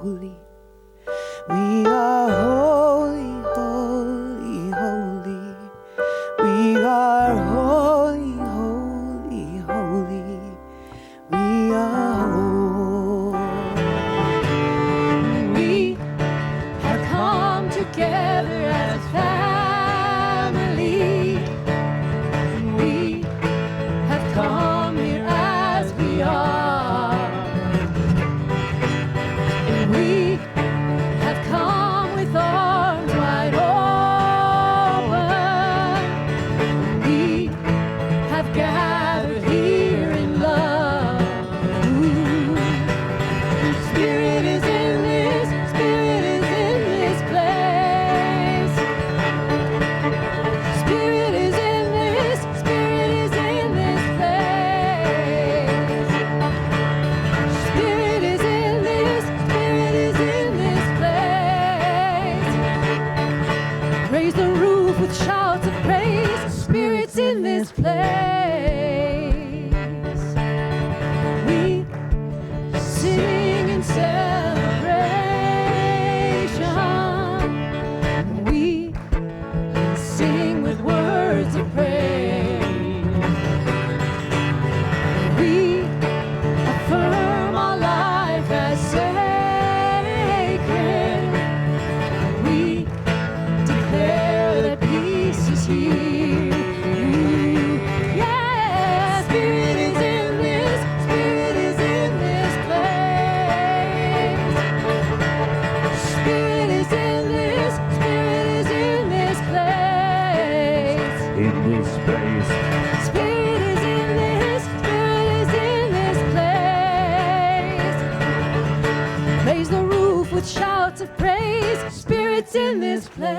holy. We are holy, holy, holy. We are holy, holy, holy. We are holy. We have come together as family. We have come here as we are. And we have come with arms wide open. We have gathered here in love. Ooh. Spirit is in this, Spirit is in this place. Spirit is in this, Spirit is in this place. Spirit is in this, Spirit is in this place. Raise the roof with shouts of praise. Spirit's in this place. We sing in celebration. We sing with words of praise. We affirm our life as sacred. We declare that peace is here. Yeah, Spirit is in this, Spirit is in this place. Spirit is in this, Spirit is in this place. In this place. Spirit is in this, Spirit is in this place. Raise the roof with shouts of praise. Spirit's in this place.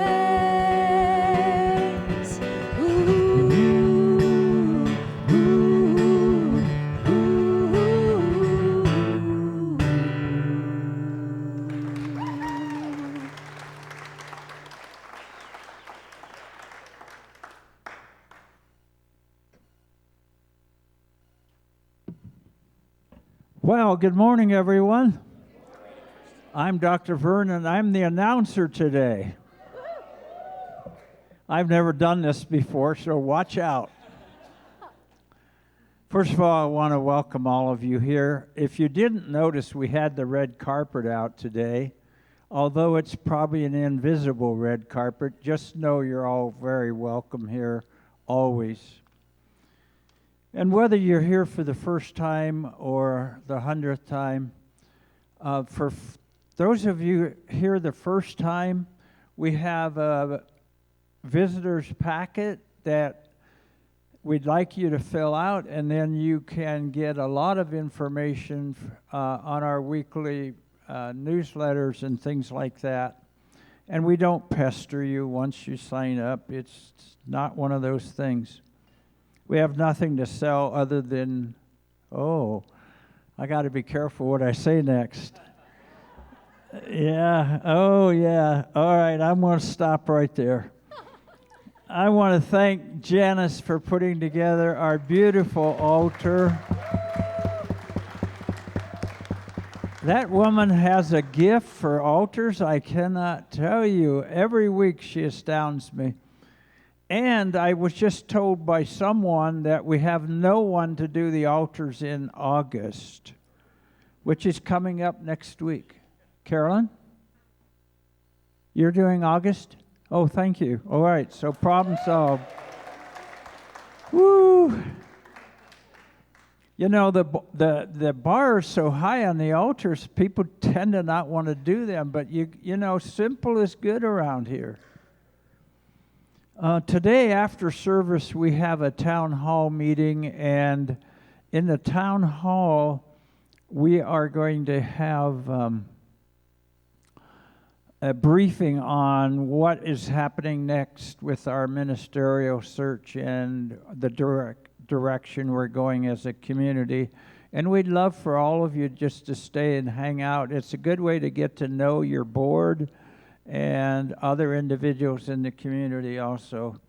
Ooh, ooh, ooh. Well, good morning, everyone. I'm Dr. Vernon. I'm the announcer today. I've never done this before, so watch out. First of all, I want to welcome all of you here. If you didn't notice, we had the red carpet out today. Although it's probably an invisible red carpet, just know you're all very welcome here, always. And whether you're here for the first time or the 100th time, for those of you here the first time, we have a visitor's packet that we'd like you to fill out, and then you can get a lot of information on our weekly newsletters and things like that. And we don't pester you once you sign up. It's not one of those things. We have nothing to sell other than, oh, I got to be careful what I say next. Yeah, oh yeah. All right, I'm going to stop right there. I want to thank Janice for putting together our beautiful altar. That woman has a gift for altars, I cannot tell you. Every week she astounds me. And I was just told by someone that we have no one to do the altars in August, which is coming up next week. Carolyn? You're doing August? Oh, thank you. All right, so problem solved. Woo! You know, the bar is so high on the altars, people tend to not want to do them, but you know, simple is good around here. Today after service, we have a town hall meeting, and in the town hall, we are going to have a briefing on what is happening next with our ministerial search and the direction we're going as a community. And we'd love for all of you just to stay and hang out. It's a good way to get to know your board and other individuals in the community also.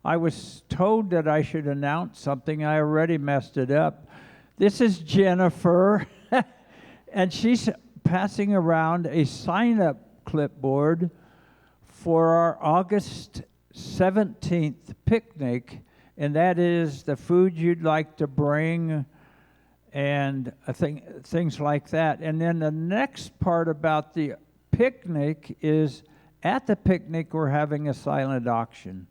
I was told that I should announce something. I already messed it up. This is Jennifer, and she's passing around a sign-up clipboard for our August 17th picnic, and that is the food you'd like to bring and things like that. And then the next part about the picnic is at the picnic we're having a silent auction.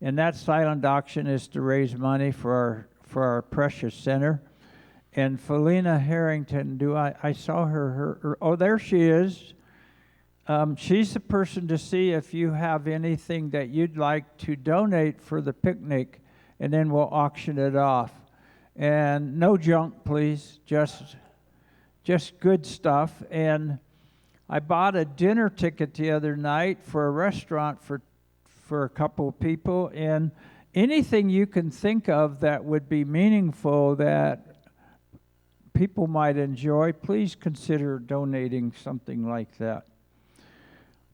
And that silent auction is to raise money for our precious center. And Felina Harrington, I saw her, oh, there she is. She's the person to see if you have anything that you'd like to donate for the picnic, and then we'll auction it off. And no junk, please, just good stuff. And I bought a dinner ticket the other night for a restaurant for a couple of people, and anything you can think of that would be meaningful that people might enjoy, please consider donating something like that.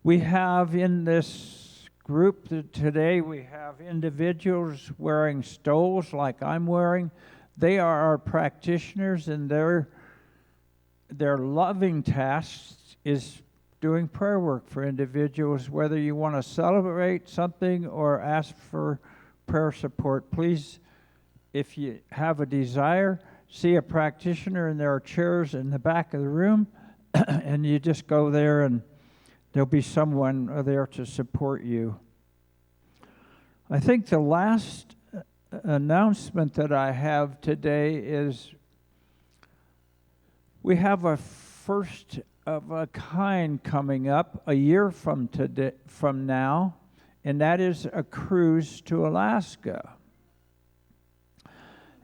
We have in this group today, we have individuals wearing stoles like I'm wearing. They are our practitioners, and their loving task is doing prayer work for individuals, whether you want to celebrate something or ask for prayer support. Please, if you have a desire, see a practitioner, and there are chairs in the back of the room, and you just go there and there'll be someone there to support you. I think the last announcement that I have today is we have a first of a kind coming up a year from now, and that is a cruise to Alaska.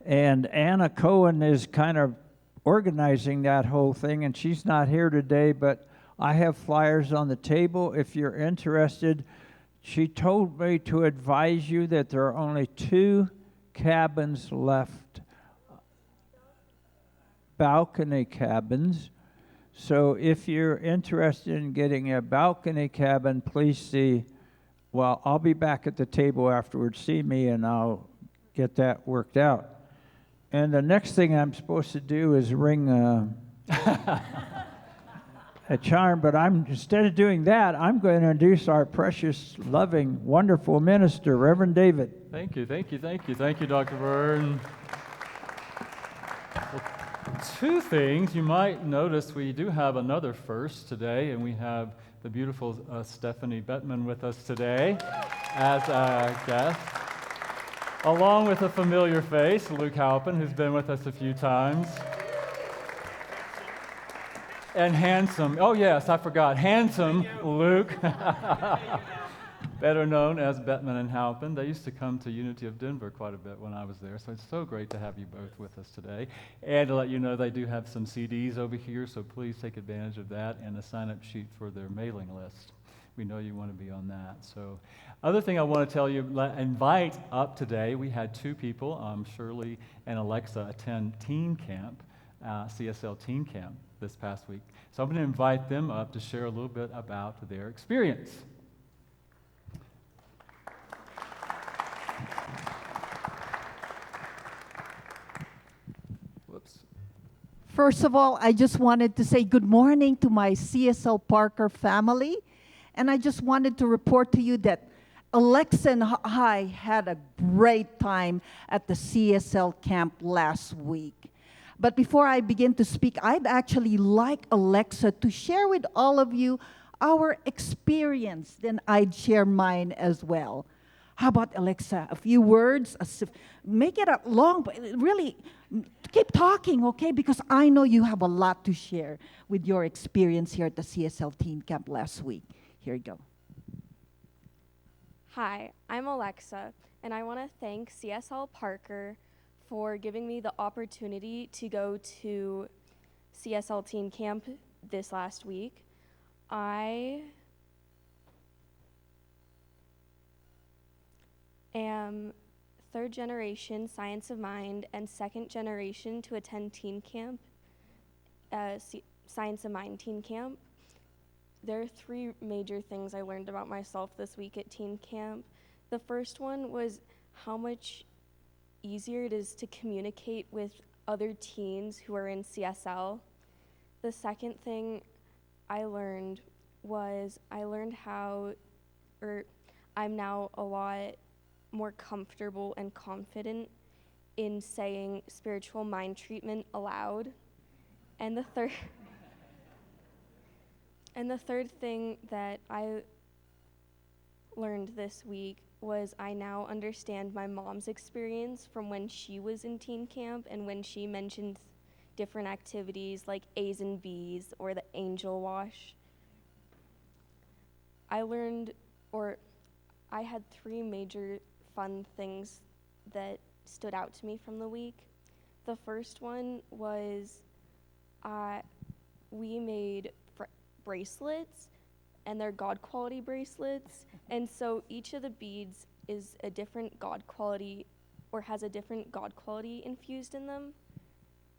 And Anna Cohen is kind of organizing that whole thing, and she's not here today, but I have flyers on the table if you're interested. She told me to advise you that there are only 2 cabins left, balcony cabins. So if you're interested in getting a balcony cabin, please see, well, I'll be back at the table afterwards. See me, and I'll get that worked out. And the next thing I'm supposed to do is ring a charm, but instead of doing that, I'm going to introduce our precious, loving, wonderful minister, Reverend David. Thank you, Dr. Byrne. Well, 2 things. You might notice we do have another first today, and we have the beautiful Stephanie Bettman with us today as a guest, along with a familiar face, Luke Halpin, who's been with us a few times. And handsome, oh yes, I forgot, handsome Luke, better known as Bettman and Halpin. They used to come to Unity of Denver quite a bit when I was there, so it's so great to have you both with us today. And to let you know, they do have some CDs over here, so please take advantage of that, and a sign-up sheet for their mailing list. We know you want to be on that. So, other thing I want to tell you, invite up today, we had 2 people, Shirley and Alexa, attend teen camp, CSL teen camp this past week. So I'm going to invite them up to share a little bit about their experience. Whoops. First of all, I just wanted to say good morning to my CSL Parker family. And I just wanted to report to you that Alexa and I had a great time at the CSL camp last week. But before I begin to speak, I'd actually like Alexa to share with all of you our experience. Then I'd share mine as well. How about, Alexa, a few words? Make it long, but really keep talking, okay? Because I know you have a lot to share with your experience here at the CSL Teen Camp last week. Here you go. Hi, I'm Alexa, and I want to thank CSL Parker for giving me the opportunity to go to CSL Teen Camp this last week. I am 3rd generation Science of Mind and 2nd generation to attend Teen Camp, Science of Mind Teen Camp. There are 3 major things I learned about myself this week at Teen Camp. The first one was how much easier it is to communicate with other teens who are in CSL. The the second thing I learned was I'm now a lot more comfortable and confident in saying spiritual mind treatment aloud. And the third thing that I learned this week was I now understand my mom's experience from when she was in teen camp and when she mentioned different activities like A's and B's or the angel wash. I had 3 major fun things that stood out to me from the week. The first one was we made bracelets, and they're God quality bracelets, and so each of the beads is a different God quality or has a different God quality infused in them.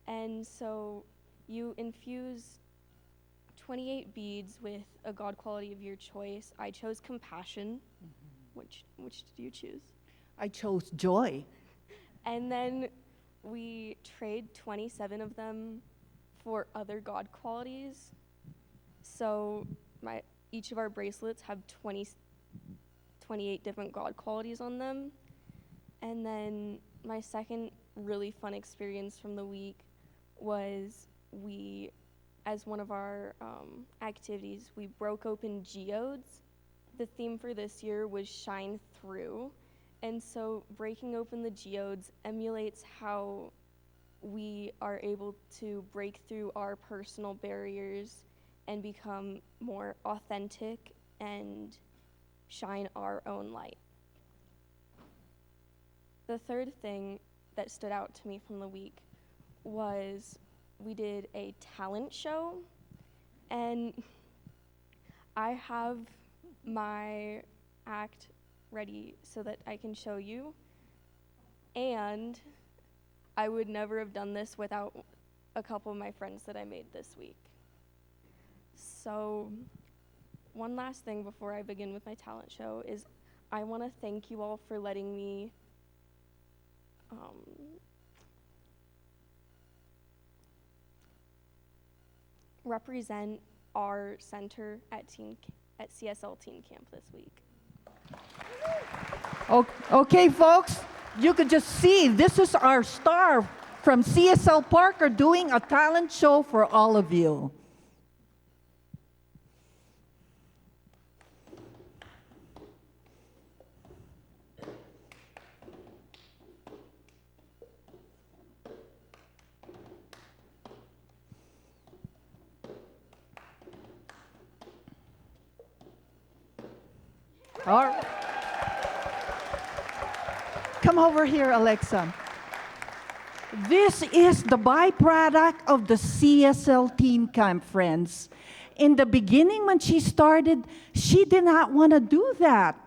And so you infuse 28 beads with a God quality of your choice. I chose compassion. Which did you choose? I chose joy. And then we trade 27 of them for other God qualities. So each of our bracelets have 28 different God qualities on them. And then my second really fun experience from the week was as one of our activities, we broke open geodes. The theme for this year was Shine Through. And so breaking open the geodes emulates how we are able to break through our personal barriers and become more authentic and shine our own light. The third thing that stood out to me from the week was we did a talent show, and I have my act ready so that I can show you, and I would never have done this without a couple of my friends that I made this week. So one last thing before I begin with my talent show is I want to thank you all for letting me represent our center at CSL Teen Camp this week. Okay, folks, you could just see this is our star from CSL Parker doing a talent show for all of you. All right. Come over here, Alexa. This is the byproduct of the CSL Teen Camp, friends. In the beginning, when she started, she did not want to do that,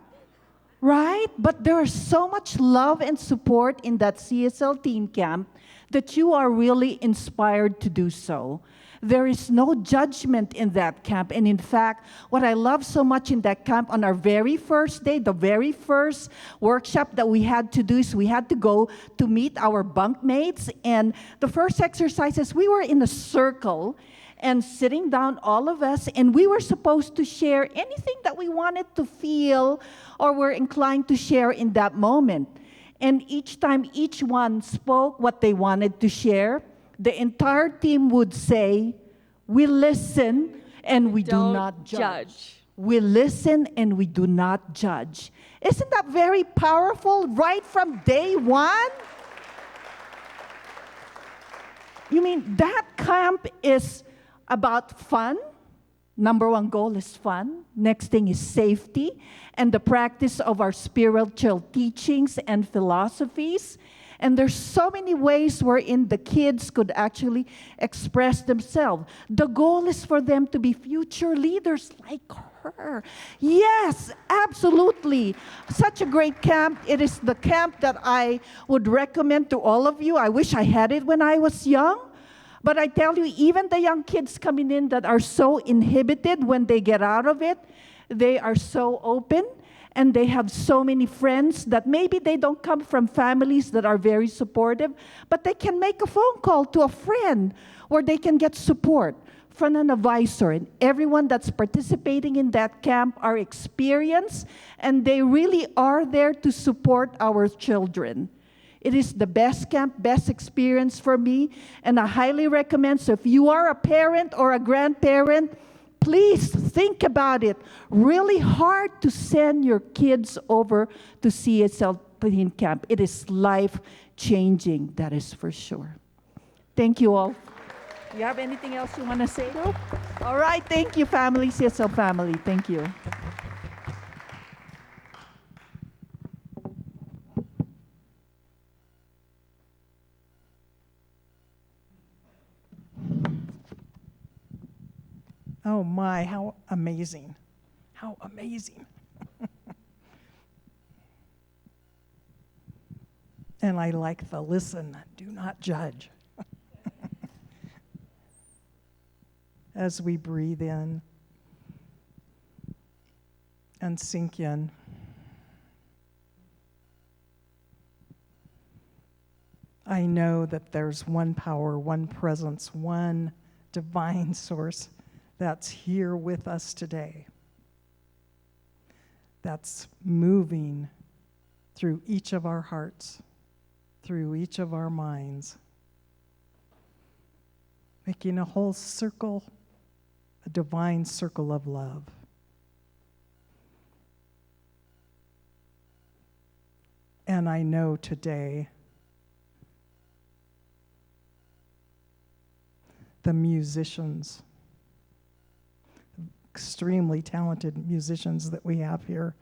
right? But there is so much love and support in that CSL Teen Camp that you are really inspired to do so. There is no judgment in that camp. And in fact, what I love so much in that camp, on our very first day, the very first workshop that we had to do is we had to go to meet our bunkmates. And the first exercises, we were in a circle and sitting down, all of us, and we were supposed to share anything that we wanted to feel or were inclined to share in that moment. And each time each one spoke what they wanted to share, the entire team would say, we listen and we do not judge. We listen and we do not judge. Isn't that very powerful right from day one? You mean that camp is about fun? Number one goal is fun. Next thing is safety and the practice of our spiritual teachings and philosophies. And there's so many ways wherein the kids could actually express themselves. The goal is for them to be future leaders like her. Yes, absolutely. Such a great camp. It is the camp that I would recommend to all of you. I wish I had it when I was young. But I tell you, even the young kids coming in that are so inhibited, when they get out of it, they are so open. And they have so many friends that maybe they don't come from families that are very supportive, but they can make a phone call to a friend where they can get support from an advisor, and everyone that's participating in that camp are experienced, and they really are there to support our children. It is the best camp, best experience for me, and I highly recommend. So if you are a parent or a grandparent, please think about it. Really hard to send your kids over to CSL Teen Camp. It is life-changing, that is for sure. Thank you all. You have anything else you want to say? No? All right, thank you, family, CSL family. Thank you. Oh my, how amazing. How amazing. And I like the listen, do not judge. As we breathe in and sink in. I know that there's one power, one presence, one divine source that's here with us today, that's moving through each of our hearts, through each of our minds, making a whole circle, a divine circle of love. And I know today the musicians, extremely talented musicians that we have here,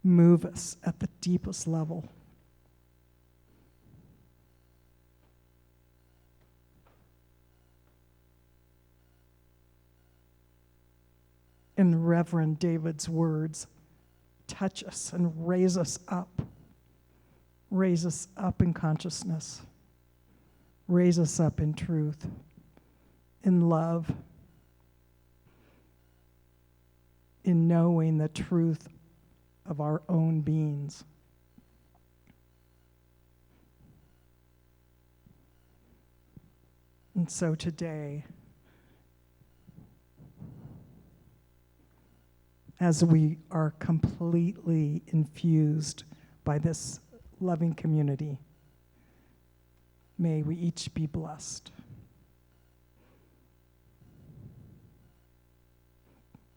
move us at the deepest level. In Reverend David's words, touch us and raise us up in consciousness, raise us up in truth, in love, in knowing the truth of our own beings. And so today, as we are completely infused by this loving community, may we each be blessed.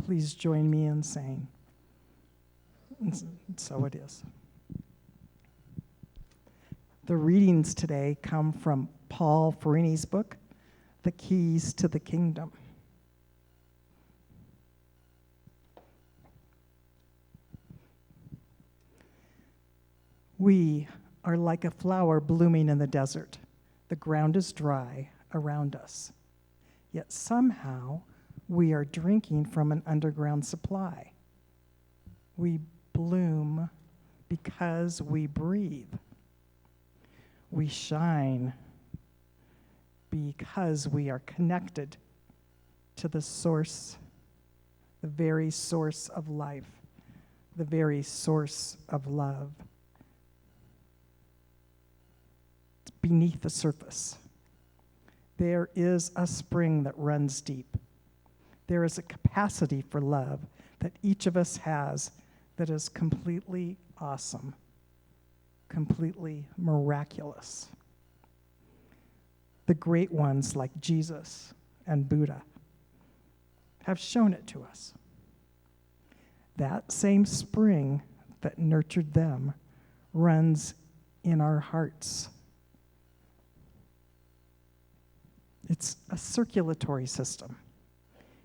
Please join me in saying, and so it is. The readings today come from Paul Farini's book, The Keys to the Kingdom. We are like a flower blooming in the desert. The ground is dry around us, yet somehow we are drinking from an underground supply. We bloom because we breathe. We shine because we are connected to the source, the very source of life, the very source of love. It's beneath the surface. There is a spring that runs deep. There is a capacity for love that each of us has that is completely awesome, completely miraculous. The great ones like Jesus and Buddha have shown it to us. That same spring that nurtured them runs in our hearts. It's a circulatory system.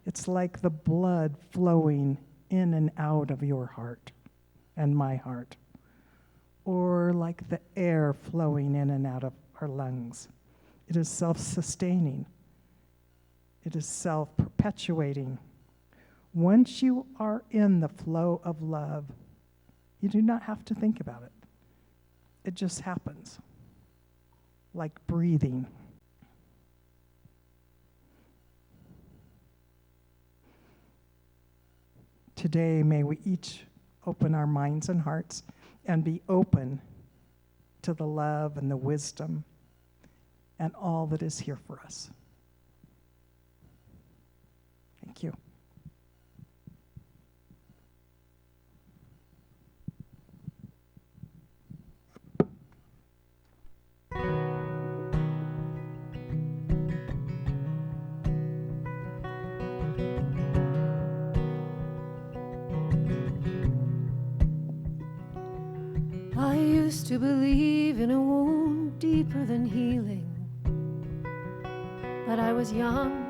It's like the blood flowing in and out of your heart and my heart, or like the air flowing in and out of our lungs. It is self-sustaining. It is self-perpetuating. Once you are in the flow of love, you do not have to think about it. It just happens, like breathing. Today, may we each open our minds and hearts and be open to the love and the wisdom and all that is here for us. Thank you. I used to believe in a wound deeper than healing, but I was young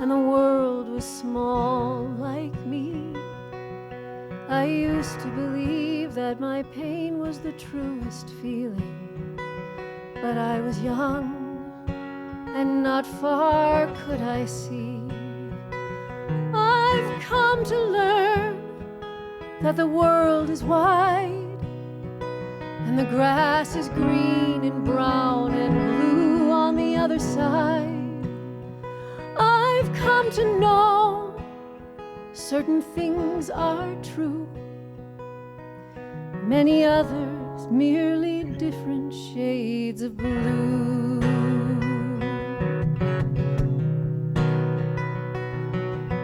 and the world was small like me. I used to believe that my pain was the truest feeling, but I was young and not far could I see. I've come to learn that the world is wide and the grass is green and brown and blue on the other side. I've come to know certain things are true, many others merely different shades of blue.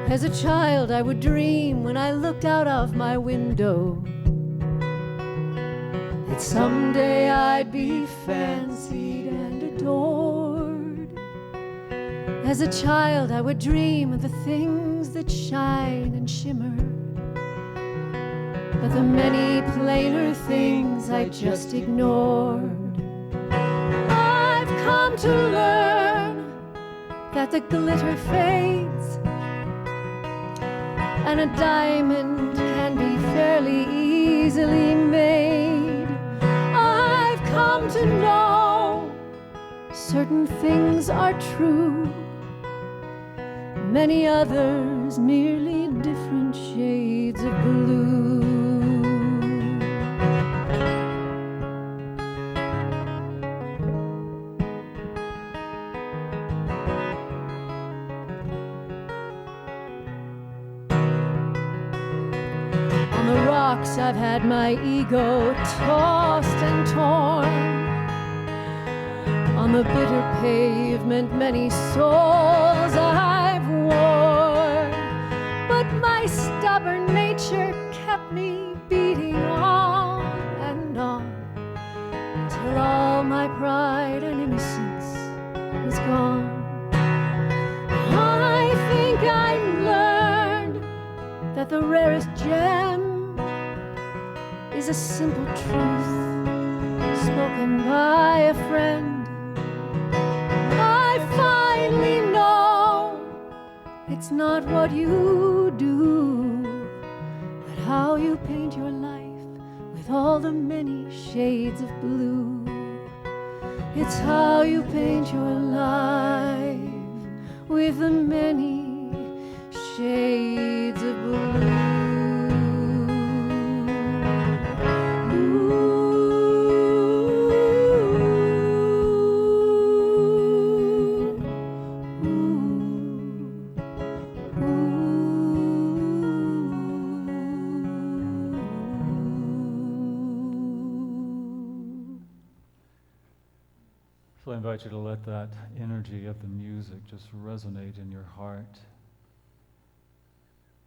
As a child, I would dream when I looked out of my window that someday I'd be fancied and adored. As a child, I would dream of the things that shine and shimmer, but the many plainer things I just ignored. I've come to learn that the glitter fades and a diamond can be fairly easily made. I've come to know certain things are true, many others merely different shades of blue. On the rocks I've had my ego tossed and torn. On the bitter pavement many souls I've worn, but my stubborn nature kept me beating on and on till all my pride and innocence was gone. I think I learned that the rarest gem is a simple truth spoken by a friend. I finally know it's not what you do, but how you paint your life with all the many shades of blue. It's how you paint your life with the many shades of blue. So I invite you to let that energy of the music just resonate in your heart.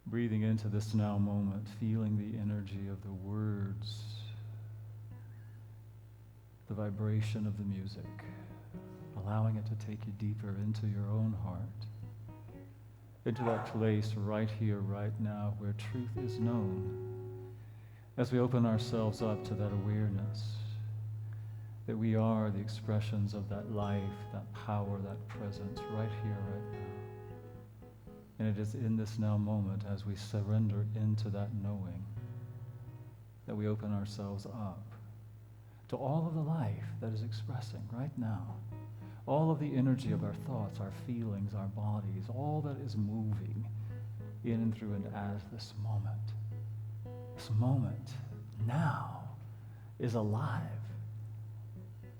Breathing into this now moment, feeling the energy of the words, the vibration of the music, allowing it to take you deeper into your own heart, into that place right here, right now, where truth is known. As we open ourselves up to that awareness that we are the expressions of that life, that power, that presence right here, right now. And it is in this now moment, as we surrender into that knowing, that we open ourselves up to all of the life that is expressing right now. All of the energy of our thoughts, our feelings, our bodies, all that is moving in and through and as this moment. This moment now is alive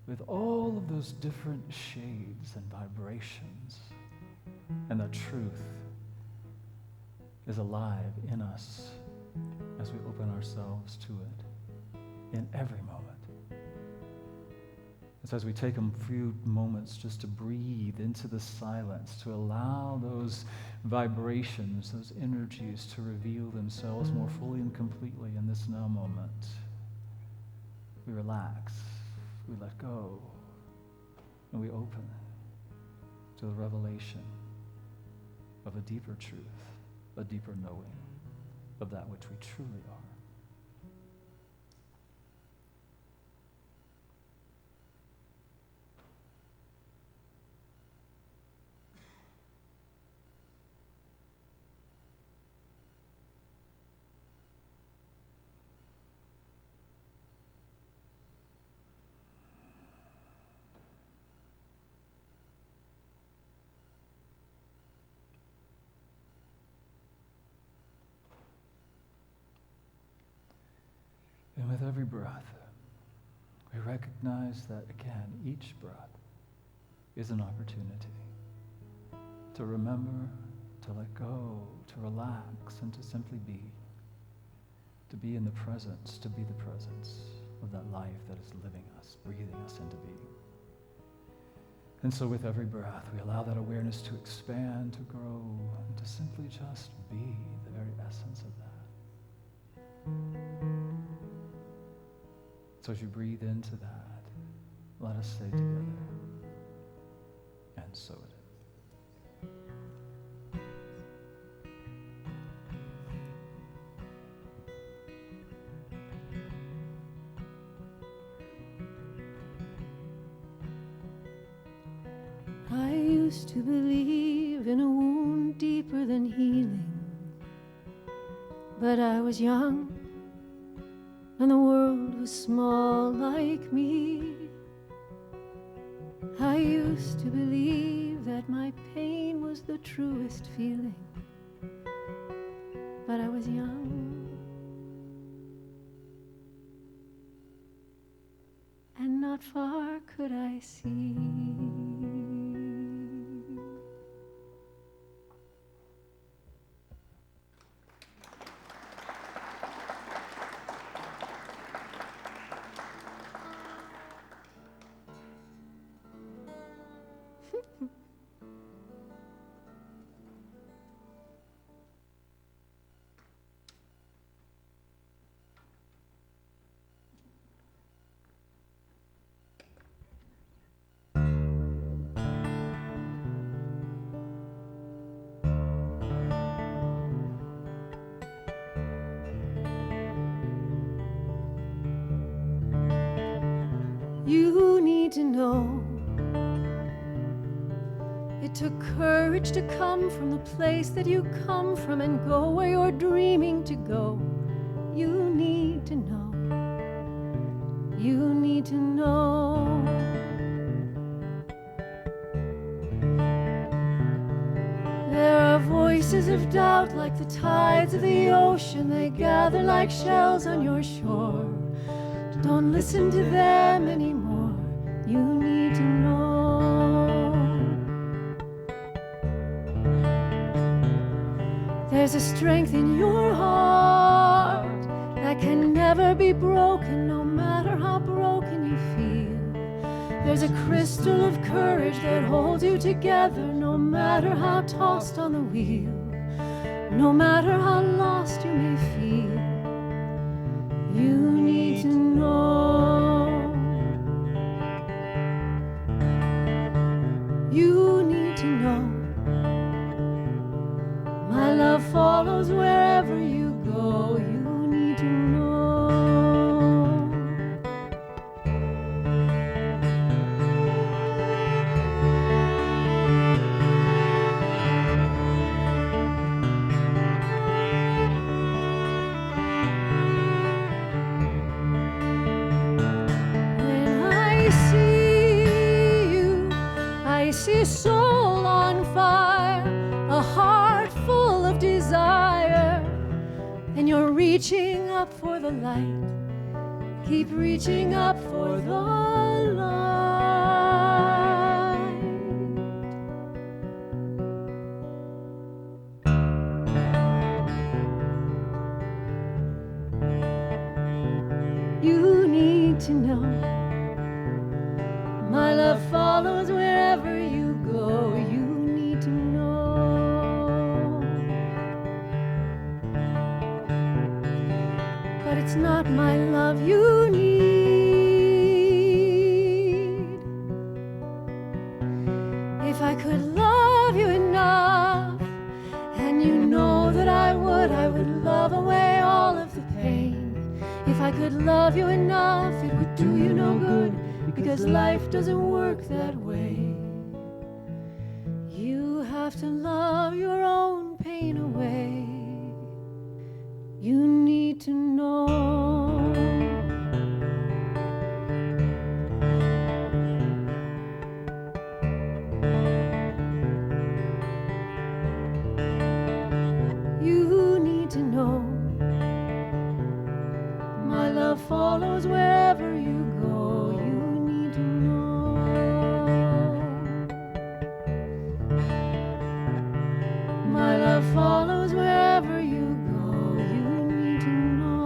with all of those different shades and vibrations, and the truth is alive in us as we open ourselves to it in every moment. So as we take a few moments just to breathe into the silence, to allow those vibrations, those energies to reveal themselves more fully and completely in this now moment, we relax, we let go, and we open to the revelation of a deeper truth, a deeper knowing of that which we truly are. And with every breath, we recognize that, again, each breath is an opportunity to remember, to let go, to relax, and to simply be. To be in the presence, to be the presence of that life that is living us, breathing us into being. And so with every breath, we allow that awareness to expand, to grow, and to simply just be the very essence of that. So as you breathe into that, let us say together, and so it is. I used to believe in a wound deeper than healing, but I was young and the world was small like me. I used to believe that my pain was the truest feeling, but I was young and not far could I see. You need to know it took courage to come from the place that you come from and go where you're dreaming to go. You need to know. You need to know. There are voices of doubt like the tides of the ocean. They gather like shells on your shore. Don't listen to them anymore. You need to know. There's a strength in your heart that can never be broken, no matter how broken you feel. There's a crystal of courage that holds you together, no matter how tossed on the wheel, no matter how lost you may feel. You need to know. You need to know. My love follows wherever you go. You need to know. I see a soul on fire, a heart full of desire, and you're reaching up for the light. Keep reaching up for the light. You need to know. My love follows wherever you go. You need to know. But it's not my love you need. If I could love you enough, and you know that I would love away all of the pain. If I could love you enough, it would do you no good, because life doesn't work that way. You have to love your own pain away. You need to know. You need to know. My love follows wherever you go. You need to know. My love follows wherever you go. You need to know.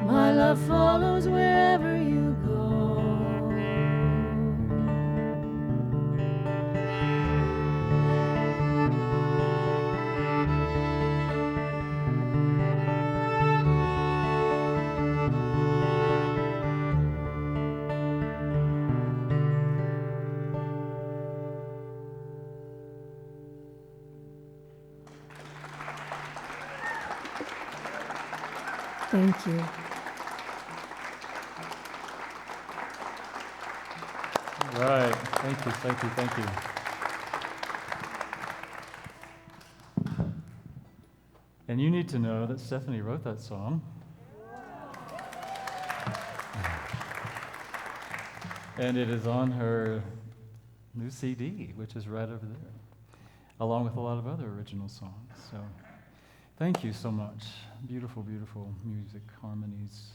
My love follows wherever you go. Thank you. Right. Thank you, thank you, thank you. And you need to know that Stephanie wrote that song. And it is on her new CD, which is right over there, along with a lot of other original songs. So thank you so much. Beautiful, beautiful music, harmonies.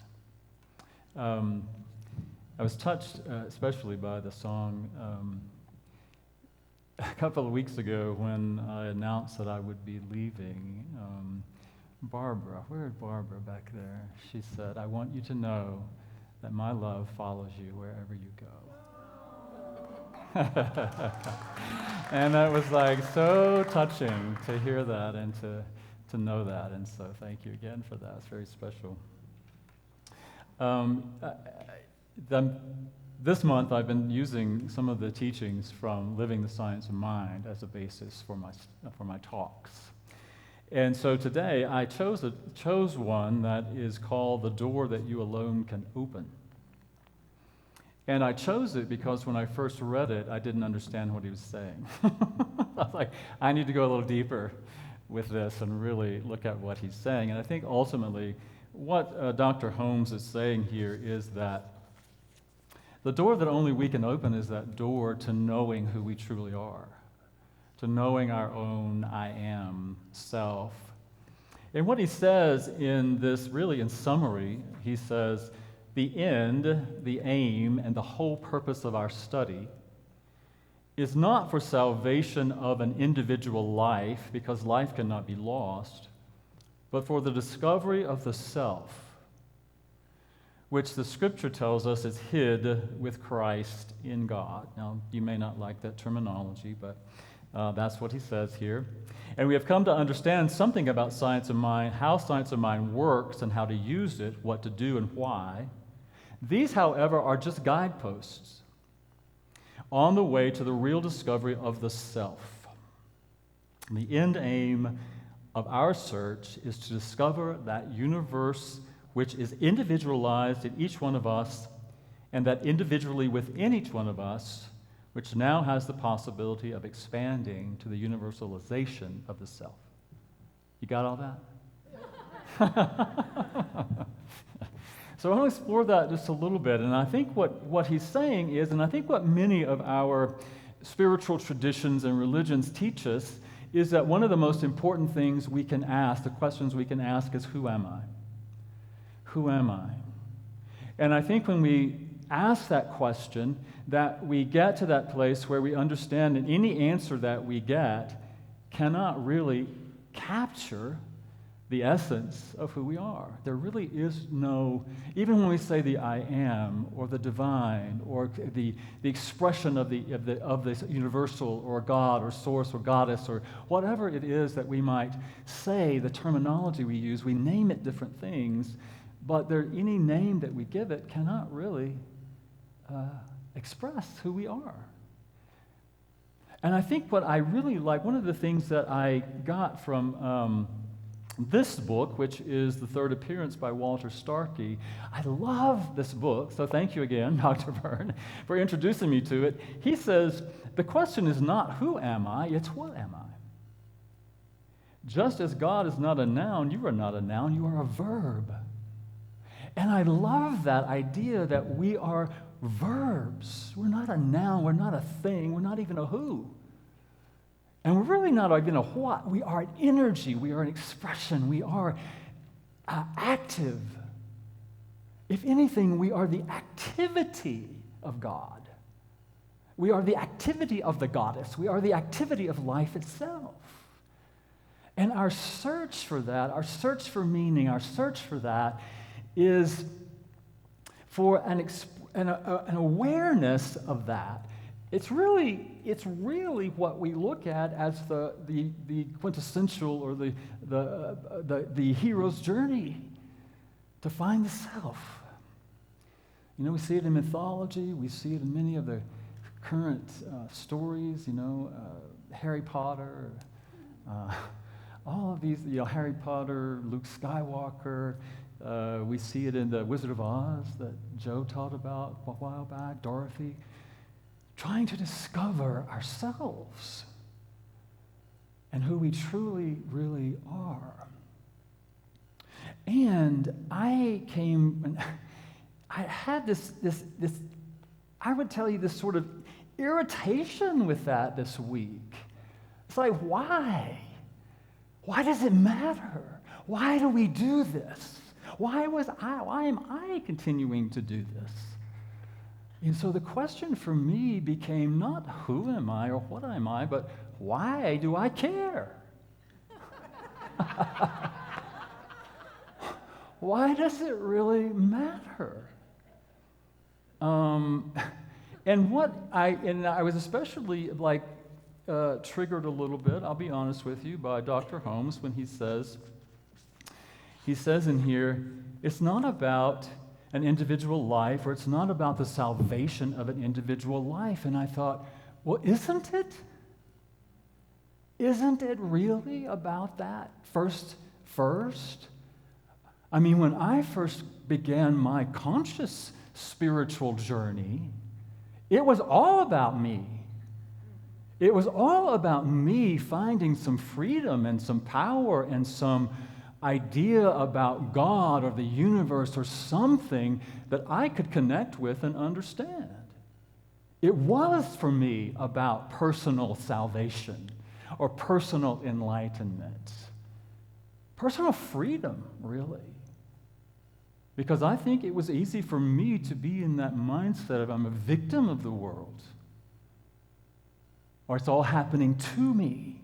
I was touched especially by the song a couple of weeks ago when I announced that I would be leaving. Barbara, where is Barbara back there? She said, "I want you to know that my love follows you wherever you go." And that was like so touching to hear that and to know that. And so thank you again for that. It's very special. This month I've been using some of the teachings from Living the Science of Mind as a basis for my talks. And so today I chose one that is called The Door That You Alone Can Open. And I chose it because when I first read it, I didn't understand what he was saying. I was like, I need to go a little deeper with this and really look at what he's saying. And I think ultimately what Dr. Holmes is saying here is that the door that only we can open is that door to knowing who we truly are, to knowing our own I am self. And what he says in this, really in summary, he says, the end, the aim, and the whole purpose of our study is not for salvation of an individual life, because life cannot be lost, but for the discovery of the self, which the Scripture tells us is hid with Christ in God. Now, you may not like that terminology, but that's what he says here. And we have come to understand something about science of mind, how science of mind works and how to use it, what to do and why. These, however, are just guideposts on the way to the real discovery of the self. The end aim of our search is to discover that universe which is individualized in each one of us, and that individually within each one of us, which now has the possibility of expanding to the universalization of the self. You got all that? So I want to explore that just a little bit, and I think what he's saying is, and I think what many of our spiritual traditions and religions teach us, is that one of the most important things we can ask, the questions we can ask, is who am I? Who am I? And I think when we ask that question, that we get to that place where we understand that any answer that we get cannot really capture the essence of who we are. There really is no, even when we say the I am, or the divine, or the expression of the universal, or God, or source, or goddess, or whatever it is that we might say, the terminology we use, we name it different things, but any name that we give it cannot really express who we are. And I think what I really like, one of the things that I got from this book, which is The Third Appearance by Walter Starkey. I love this book, so thank you again, Dr. Byrne, for introducing me to it. He says, the question is not who am I, it's what am I? Just as God is not a noun, you are not a noun, you are a verb. And I love that idea that we are verbs. We're not a noun, we're not a thing, we're not even a who. And we're really not even a what. We are an energy. We are an expression. We are active. If anything, we are the activity of God. We are the activity of the goddess. We are the activity of life itself. And our search for that, our search for meaning, our search for that is for an awareness of that. It's really what we look at as the quintessential or the hero's journey to find the self. You know, we see it in mythology. We see it in many of the current stories. You know, Harry Potter, all of these. You know, Harry Potter, Luke Skywalker. We see it in the Wizard of Oz that Joe taught about a while back. Dorothy. Trying to discover ourselves and who we truly, really are. And I had this, I would tell you, this sort of irritation with that this week. It's like, why? Why does it matter? Why do we do this? Why am I continuing to do this? And so the question for me became not who am I or what am I, but why do I care? Why does it really matter? And I was especially triggered a little bit, I'll be honest with you, by Dr. Holmes when he says in here, it's not about an individual life, or it's not about the salvation of an individual life. And I thought, well, isn't it? Isn't it really about that first? I mean, when I first began my conscious spiritual journey, it was all about me. It was all about me finding some freedom and some power and some idea about God or the universe or something that I could connect with and understand. It was for me about personal salvation or personal enlightenment, personal freedom, really. Because I think it was easy for me to be in that mindset of I'm a victim of the world, or it's all happening to me.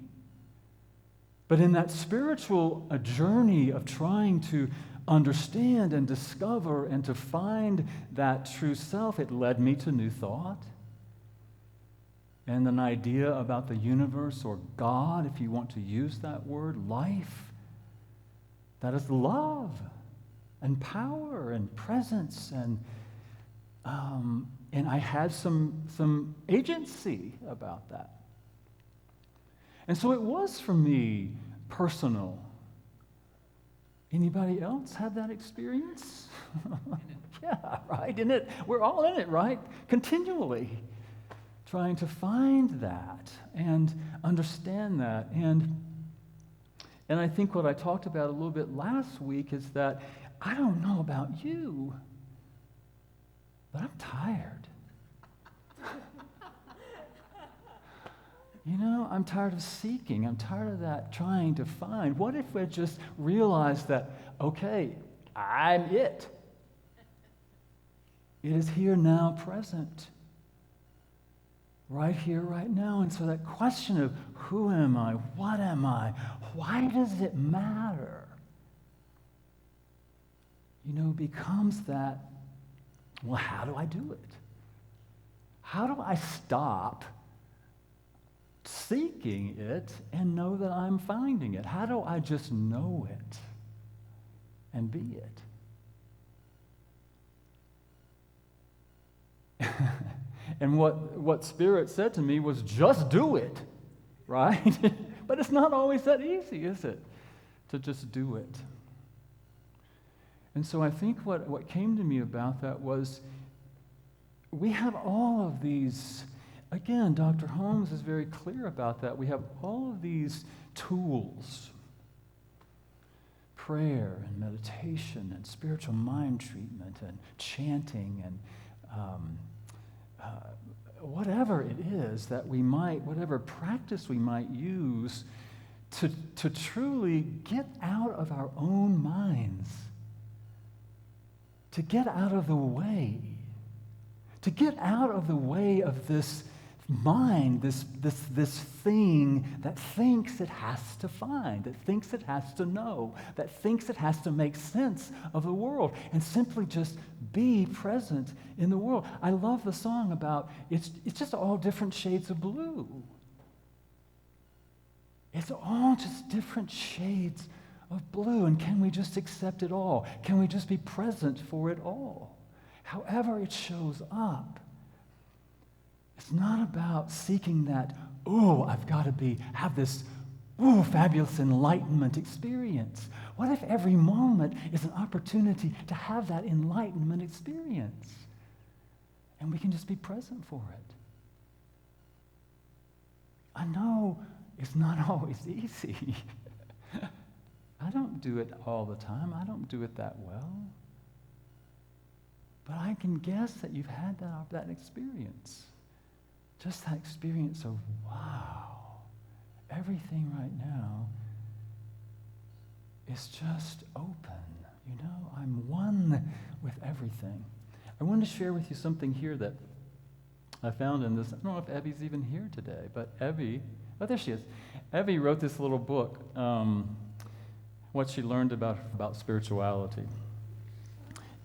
But in that spiritual journey of trying to understand and discover and to find that true self, it led me to new thought and an idea about the universe or God, if you want to use that word, life. That is love and power and presence, and I had some agency about that. And so it was for me personal. Anybody else have that experience? Yeah, right? In it, we're all in it, right? Continually trying to find that and understand that. And I think what I talked about a little bit last week is that I don't know about you, but I'm tired. You know, I'm tired of seeking. I'm tired of that trying to find. What if we just realized that, okay, I'm it. It is here now, present. Right here, right now. And so that question of who am I? What am I? Why does it matter? becomes that, well, how do I do it? How do I stop seeking it and know that I'm finding it? How do I just know it and be it? And what Spirit said to me was, just do it, right? But it's not always that easy, is it? To just do it. And so I think what came to me about that was, we have all of these, again, Dr. Holmes is very clear about that. We have all of these tools, prayer and meditation and spiritual mind treatment and chanting and whatever it is that we might, whatever practice we might use to truly get out of our own minds, to get out of the way, to get out of the way of this mind, this thing that thinks it has to find, that thinks it has to know, that thinks it has to make sense of the world, and simply just be present in the world. I love the song about it's just all different shades of blue. It's all just different shades of blue, and can we just accept it all? Can we just be present for it all? However it shows up. It's not about seeking that, I've got to have this, fabulous enlightenment experience. What if every moment is an opportunity to have that enlightenment experience? And we can just be present for it. I know it's not always easy. I don't do it all the time. I don't do it that well. But I can guess that you've had that experience. Just that experience of, wow, everything right now is just open. I'm one with everything. I wanted to share with you something here that I found in this. I don't know if Evie's even here today, but Evie, there she is. Evie wrote this little book, what she learned about spirituality.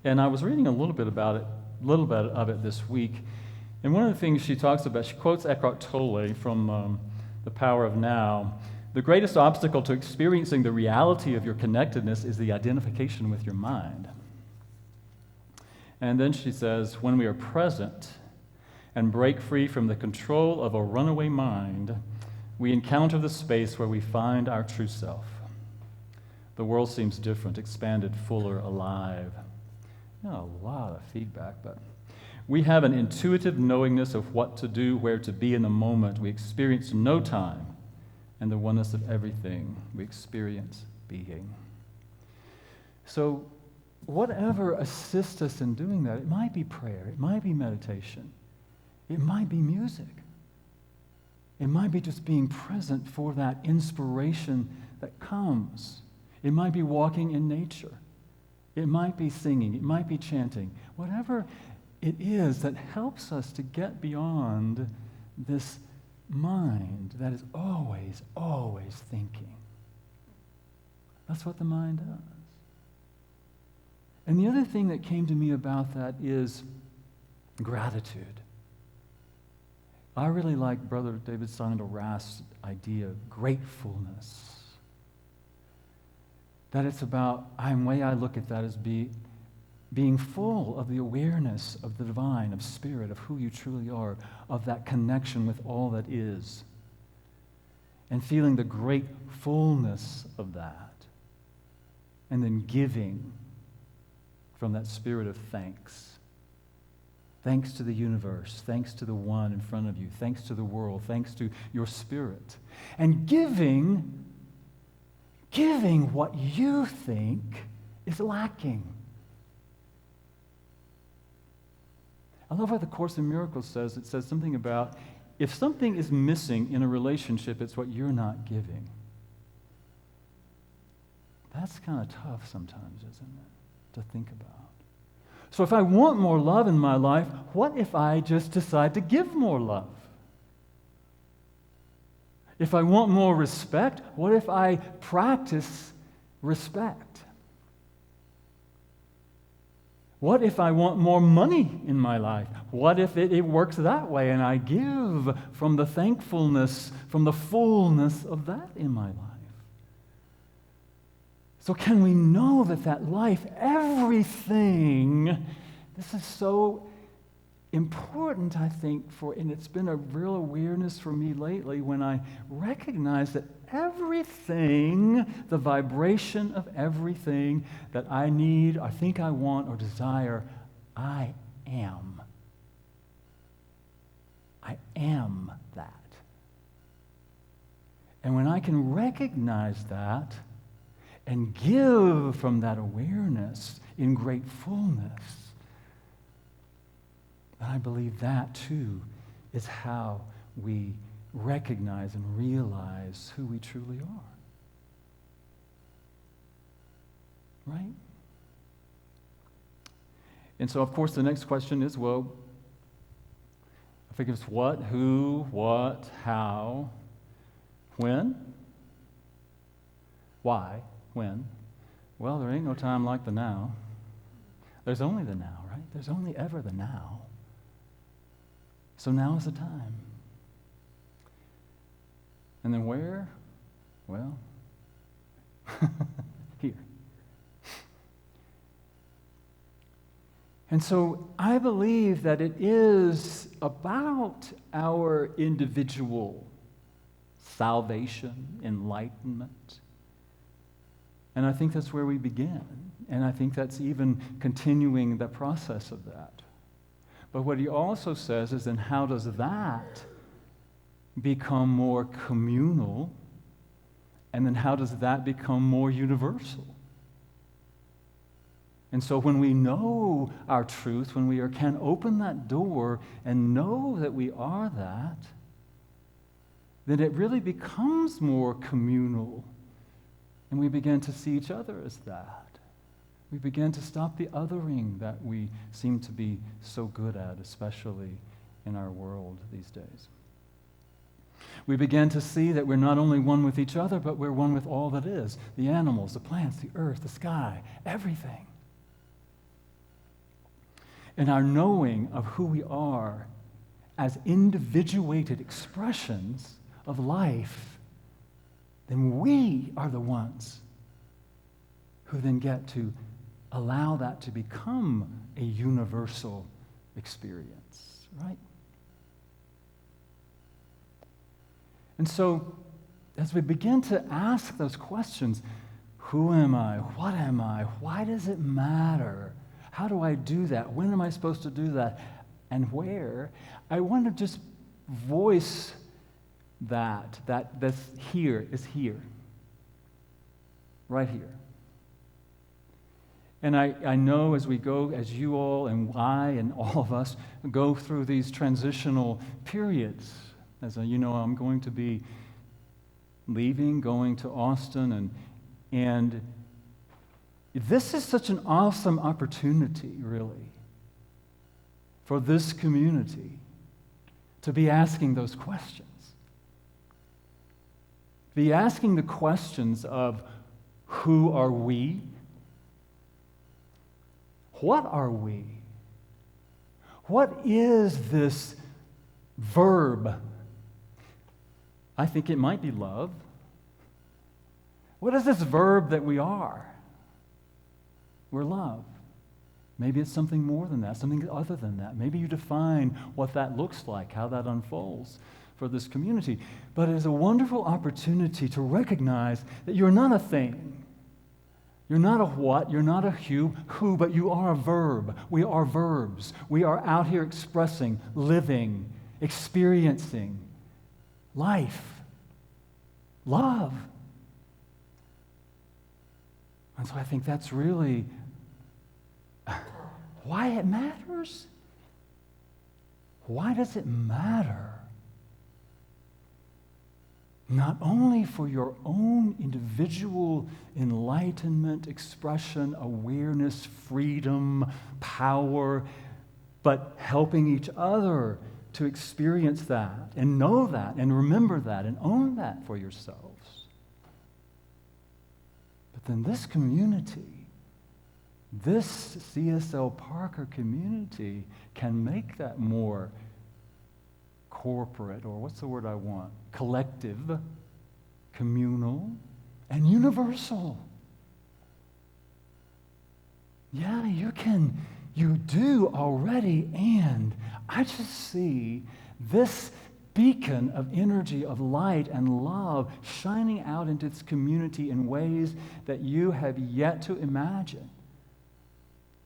And I was reading a little bit of it this week. And one of the things she talks about, she quotes Eckhart Tolle from The Power of Now. The greatest obstacle to experiencing the reality of your connectedness is the identification with your mind. And then she says, when we are present and break free from the control of a runaway mind, we encounter the space where we find our true self. The world seems different, expanded, fuller, alive. Not a lot of feedback, but we have an intuitive knowingness of what to do, where to be in the moment. We experience no time and the oneness of everything. We experience being. So whatever assists us in doing that, it might be prayer, it might be meditation, it might be music. It might be just being present for that inspiration that comes. It might be walking in nature. It might be singing. It might be chanting. Whatever it is that helps us to get beyond this mind that is always, always thinking. That's what the mind does. And the other thing that came to me about that is gratitude. I really like Brother David Steindl-Rast's idea of gratefulness. That it's about, the way I look at that is being full of the awareness of the divine, of spirit, of who you truly are, of that connection with all that is, and feeling the great fullness of that, and then giving from that spirit of thanks. Thanks to the universe, thanks to the one in front of you, thanks to the world, thanks to your spirit. And giving what you think is lacking. I love what the Course in Miracles says. It says something about, if something is missing in a relationship, it's what you're not giving. That's kind of tough sometimes, isn't it, to think about. So if I want more love in my life, what if I just decide to give more love? If I want more respect, what if I practice respect? What if I want more money in my life? What if it works that way and I give from the thankfulness, from the fullness of that in my life? So can we know that life, everything, this is so important, I think, and it's been a real awareness for me lately when I recognize that everything, the vibration of everything that I need, I think I want, or desire, I am. I am that. And when I can recognize that and give from that awareness in great fullness, I believe that, too, is how we recognize and realize who we truly are. Right? And so, of course, the next question is, well, I think it's what, who, what, how, when, why, when. Well, there ain't no time like the now. There's only the now, right? There's only ever the now. So now is the time. And then where? Well, here. And so I believe that it is about our individual salvation, enlightenment. And I think that's where we begin. And I think that's even continuing the process of that. But what he also says is, then how does that become more communal? And then how does that become more universal? And so when we know our truth, when we can open that door and know that we are that, then it really becomes more communal. And we begin to see each other as that. We begin to stop the othering that we seem to be so good at, especially in our world these days. We begin to see that we're not only one with each other, but we're one with all that is, the animals, the plants, the earth, the sky, everything. And our knowing of who we are as individuated expressions of life, then we are the ones who then get to allow that to become a universal experience, right? And so, as we begin to ask those questions, who am I? What am I? Why does it matter? How do I do that? When am I supposed to do that? And where? I want to just voice that this here is here. Right here. And I know as we go, as you all and I and all of us go through these transitional periods, as you know, I'm going to be leaving, going to Austin, and this is such an awesome opportunity, really, for this community to be asking those questions. Be asking the questions of who are we? What are we? What is this verb? I think it might be love. What is this verb that we are? We're love. Maybe it's something more than that, something other than that. Maybe you define what that looks like, how that unfolds for this community. But it is a wonderful opportunity to recognize that you're not a thing. You're not a what, you're not a who, but you are a verb. We are verbs. We are out here expressing, living, experiencing life, love. And so I think that's really why it matters. Why does it matter? Not only for your own individual enlightenment, expression, awareness, freedom, power, but helping each other to experience that and know that and remember that and own that for yourselves. But then this community This CSL Parker community can make that more corporate, or what's the word I want? Collective, communal, and universal. Yeah, you do already, and I just see this beacon of energy, of light and love shining out into its community in ways that you have yet to imagine,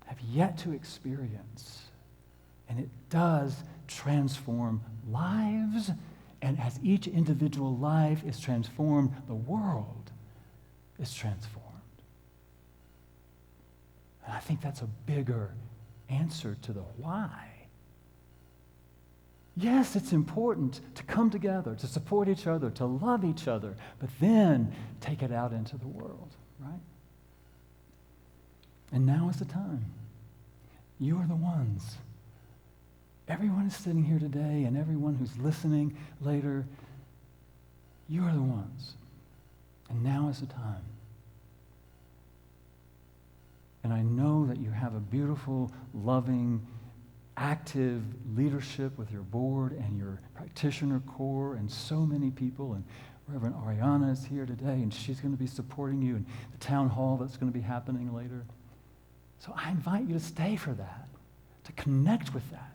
have yet to experience. And it does transform lives, and as each individual life is transformed, the world is transformed. And I think that's a bigger answer to the why. Yes, it's important to come together, to support each other, to love each other, but then take it out into the world, right? And now is the time. You are the ones. Everyone is sitting here today, and everyone who's listening later, you are the ones. And now is the time. And I know that you have a beautiful, loving, active leadership with your board and your practitioner corps and so many people. And Reverend Ariana is here today, and she's going to be supporting you in the town hall that's going to be happening later. So I invite you to stay for that, to connect with that,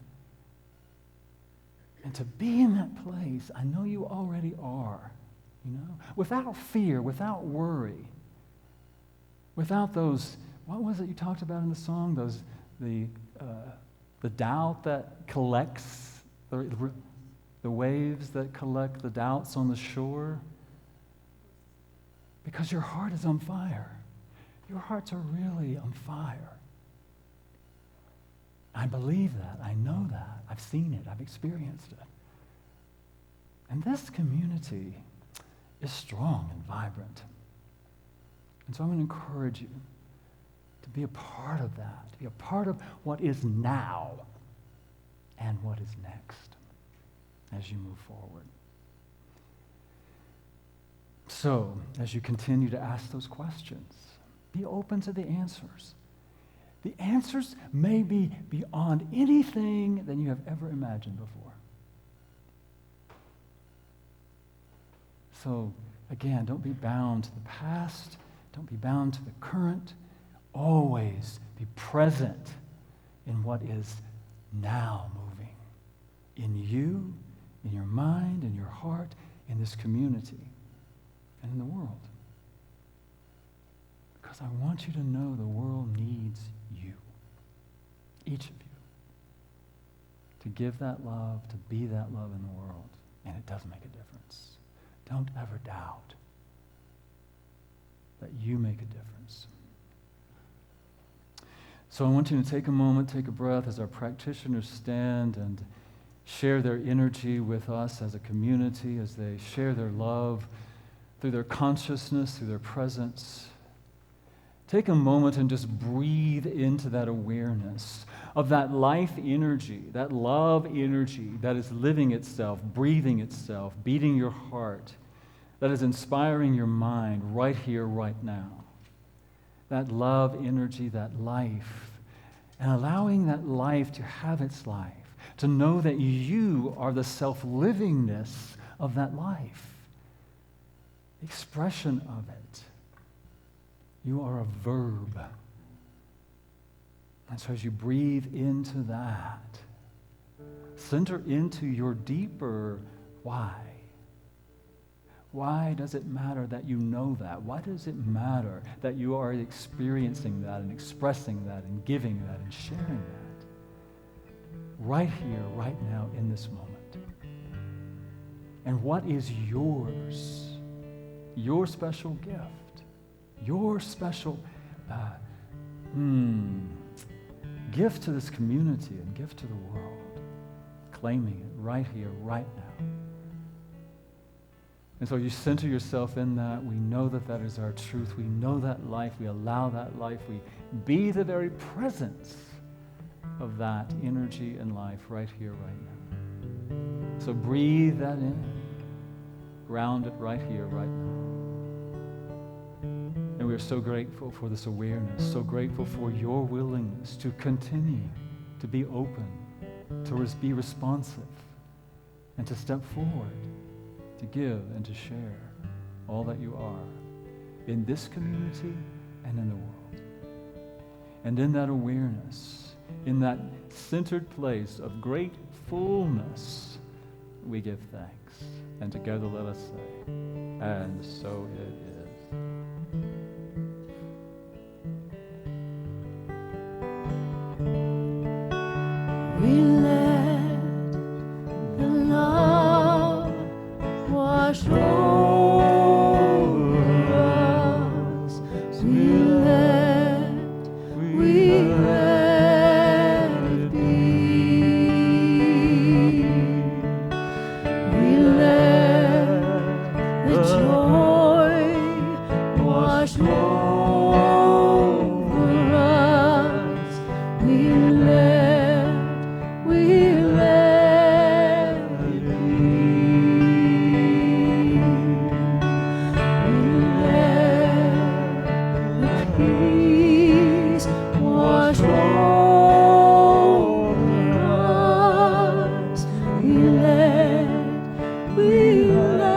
and to be in that place. I know you already are, without fear, without worry, without those, what was it you talked about in the song? The doubt that collects, the waves that collect the doubts on the shore. Because your heart is on fire. Your hearts are really on fire. I believe that. I know that. I've seen it. I've experienced it. And this community is strong and vibrant. And so I'm going to encourage you to be a part of that, to be a part of what is now and what is next as you move forward. So, as you continue to ask those questions, be open to the answers. The answers may be beyond anything that you have ever imagined before. So, again, don't be bound to the past. Don't be bound to the current. Always be present in what is now moving in you, in your mind, in your heart, in this community, and in the world. Because I want you to know the world needs you, each of you, to give that love, to be that love in the world, and it does make a difference. Don't ever doubt that you make a difference. So I want you to take a moment, take a breath as our practitioners stand and share their energy with us as a community, as they share their love through their consciousness, through their presence. Take a moment and just breathe into that awareness of that life energy, that love energy that is living itself, breathing itself, beating your heart, that is inspiring your mind right here, right now. That love energy, that life, and allowing that life to have its life, to know that you are the self-livingness of that life, expression of it. You are a verb. And so as you breathe into that, center into your deeper why. Why does it matter that you know that? Why does it matter that you are experiencing that and expressing that and giving that and sharing that? Right here, right now, in this moment. And what is yours? Your special gift. Your special gift to this community and gift to the world. Claiming it right here, right now. And so you center yourself in that. We know that that is our truth. We know that life. We allow that life. We be the very presence of that energy and life right here, right now. So breathe that in. Ground it right here, right now. And we are so grateful for this awareness, so grateful for your willingness to continue to be open, to be responsive, and to step forward, to give and to share all that you are in this community and in the world. And in that awareness, in that centered place of great fullness, we give thanks. And together let us say, and so it is. We let the love wash over us. We let it be. We let the joy wash over us. We let it be. We let the peace wash over us. We let it be. We let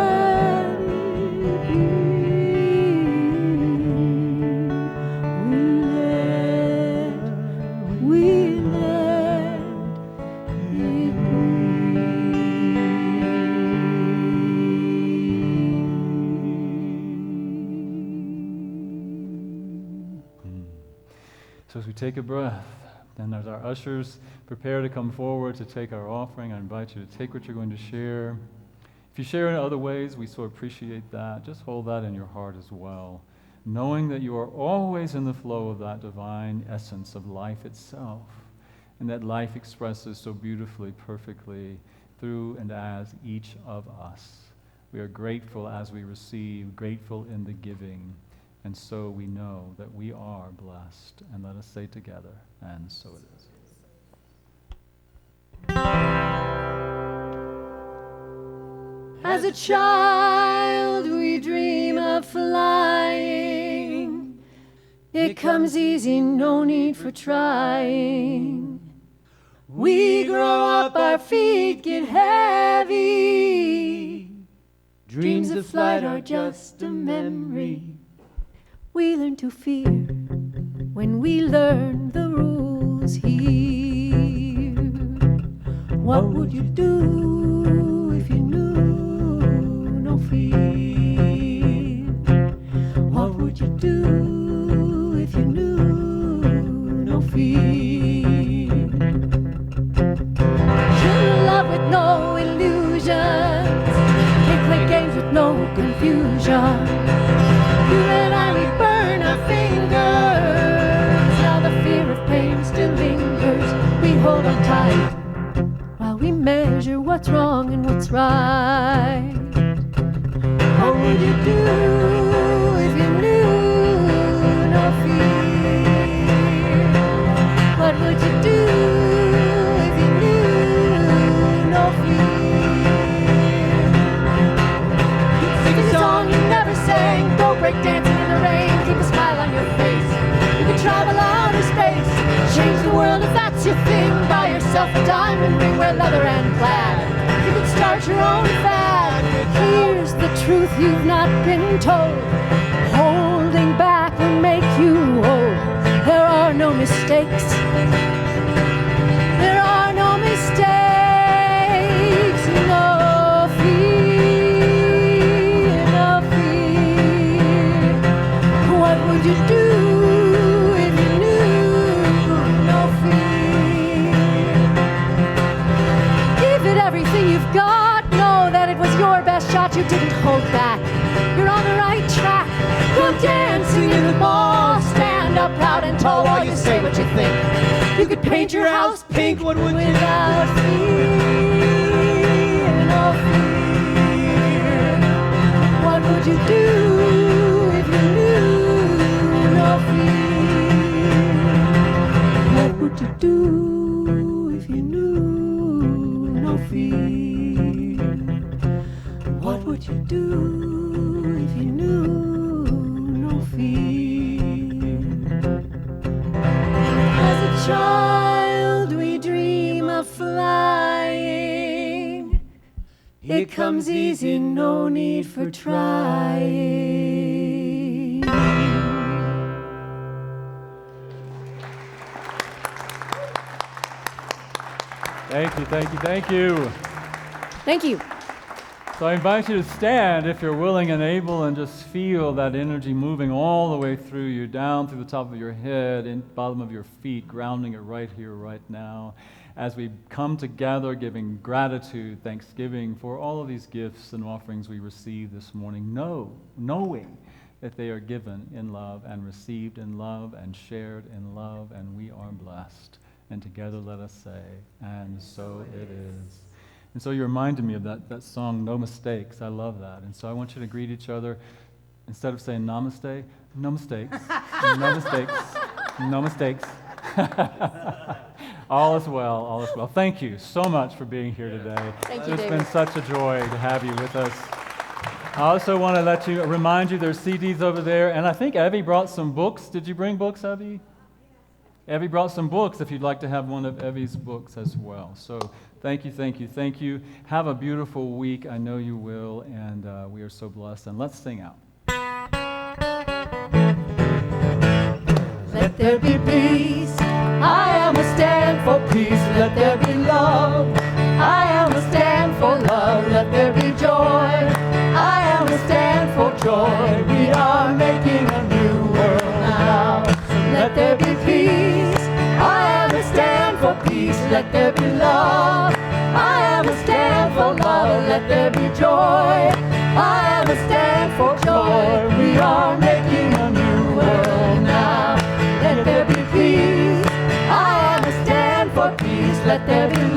So as we take a breath, then as our ushers prepare to come forward to take our offering, I invite you to take what you're going to share. If you share in other ways, we so appreciate that. Just hold that in your heart as well, knowing that you are always in the flow of that divine essence of life itself, and that life expresses so beautifully, perfectly through and as each of us. We are grateful as we receive, grateful in the giving, and so we know that we are blessed. And let us say together, and so it is. As a child, we dream of flying. It comes easy, no need for trying. We grow up, our feet get heavy. Dreams of flight are just a memory. We learn to fear when we learn the rules here. What would you do if you knew no fear? What would you do if you knew no fear? True love with no illusions, can't play games with no confusion. You and I, we burn our fingers. Now the fear of pain still lingers. We hold on tight while we measure what's wrong and what's right. What would you do if you knew no fear? What would you do if you knew no fear? Sing a song you never sang. Go break dancing in the rain. Keep a smile on your face. You can travel outer space. Change the world if that's your thing. Buy yourself a diamond ring. Wear leather and plaid. You can start your own fad. Here's the truth you've not been told. Holding back will make you old. There are no mistakes. There are no mistakes. No fear, no fear. What would you do if you knew no fear? Give it everything you've got. Know that it was your best shot. You didn't hold back. You're on the right track. Go dancing in the ball. Stand up proud and tall while you say what you think. You could paint your house pink. What would you do? Without fear, no fear. What would you do if you knew no fear? What would you do if you knew no fear? What would you do if you knew no fear? child, we dream of flying. It comes easy, no need for trying. Thank you, thank you, thank you. Thank you. So I invite you to stand if you're willing and able and just feel that energy moving all the way through you, down through the top of your head, in bottom of your feet, grounding it right here, right now. As we come together giving gratitude, thanksgiving for all of these gifts and offerings we receive this morning, knowing that they are given in love and received in love and shared in love, and we are blessed. And together let us say, and so it is. And so you reminded me of that song, No Mistakes. I love that. And so I want you to greet each other. Instead of saying namaste, no mistakes, no mistakes, no mistakes. All is well, all is well. Thank you so much for being here today. Thank you, It's David. been such a joy to have you with us. I also want to remind you there's CDs over there. And I think Evie brought some books. Did you bring books, Evie? Evie brought some books if you'd like to have one of Evie's books as well. So thank you, thank you, thank you. Have a beautiful week. I know you will, and we are so blessed. And let's sing out. Let there be peace. I am a stand for peace. Let there be love. I am a stand for love. Let there be joy. I am a stand for joy. We are making a new world now. Let there be peace. I am a stand for peace. Let there be love. I am a stand for love. Let there be joy. I am a stand for joy. We are making a new world now. Let there be peace. I am a stand for peace. Let there be